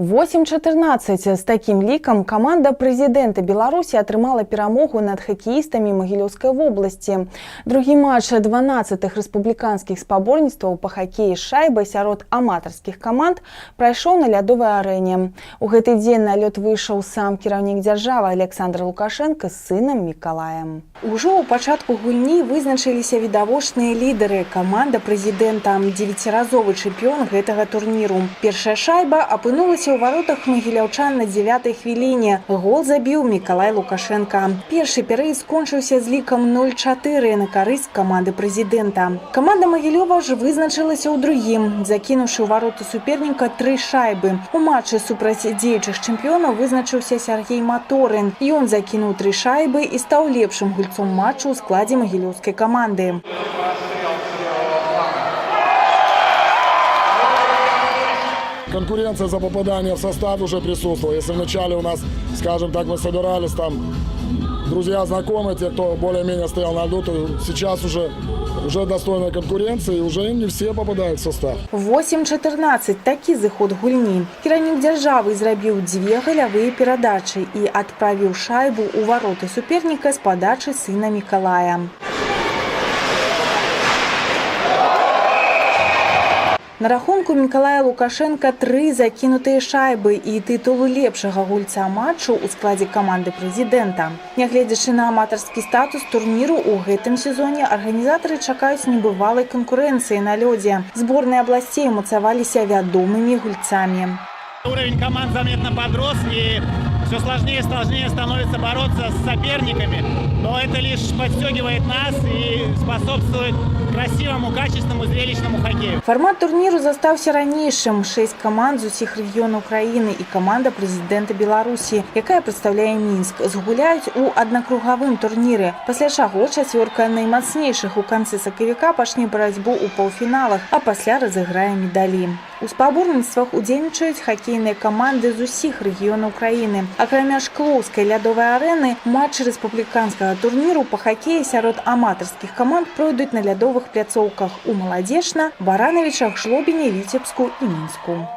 8-14. З такім лікам каманда прэзідэнта Беларусі атрымала перамогу над хакеістамі Магілёўскай вобласці. Другі матч 12-х рэспубліканскіх спаборніцтваў па хакеі з шайбай сярод аматарскіх каманд прайшоў на лядовай арэне. У гэты дзень на лёд выйшаў сам кіраўнік дзяржавы Александр Лукашенко з сынам Мікалаем. Ужо ў пачатку гульні вызначыліся відавочныя лідары. Каманда прэзідэнта, 9-разовы чэмпіён гэтага турніру. Першая шайба апынулася ў варотах магіляўчан на 9-й хвіліне. Гол забіў Мікалай Лукашенко. Першы перыяд скончыўся з лікам 0-4 на карысць каманды прэзідэнта. Каманда Магілёва ж вызначылася ў другім, закінуўшы ў вароты суперніка 3 шайбы. У матчы супраць дзеючых чэмпіёнаў вызначыўся Сергей Маторын. Ён закінуў 3 шайбы і стаў лепшым гульцом матчу ў складзе магілёўскай каманды. Конкуренция за попадание в состав уже присутствовала. Если вначале у нас, скажем так, мы собирались там друзья, знакомые, те, кто более-менее стоял на льду, то сейчас уже достойная конкуренция, и уже не все попадают в состав. 8-14. Такі зыход гульні. Кіраўнік дзяржавы зрабіў 2 галявыя перадачы і адправіў шайбу ў вароты суперніка з падачы сына Мікалая. На рахунку Мікалая Лукашенка 3 закінутыя шайбы і тытулу лепшага гульца матчу ў складзе каманды прэзідэнта. Нягледзячы на аматарскі статус турніру, у гэтым сезоне арганізатары чакаюць небывалай канкурэнцыі на лёдзе. Зборныя абласцей умацаваліся вядомымі гульцамі. Уровень команд заметно подрос, и все сложнее и сложнее становится бороться с соперниками. Но это лишь подстегивает нас и способствует красивому, качественному, зрелищному хоккею. Формат турніру застаўся ранейшым. 6 каманд з усіх рэгіёнаў краіны і каманда прэзідэнта Беларусі, якая прадстаўляе Мінск, згуляюць у аднакругавым турніры. Пасля чаго чацвёрка наймацнейшых у канцы сакавіка пачне барацьбу ў паўфіналах, а пасля разыграе медалі. У спаборніцтвах удзельнічаюць хакейныя каманды з усіх рэгіёнаў краіны. Акрамя шклоўскай лядовай арэны, матчы рэспубліканскага турніру па хакеі сярод аматарскіх каманд пройдуць на лядовых пляцоўках у Маладзечна, Баранавічах, Жлобіне, Віцебску і Мінску.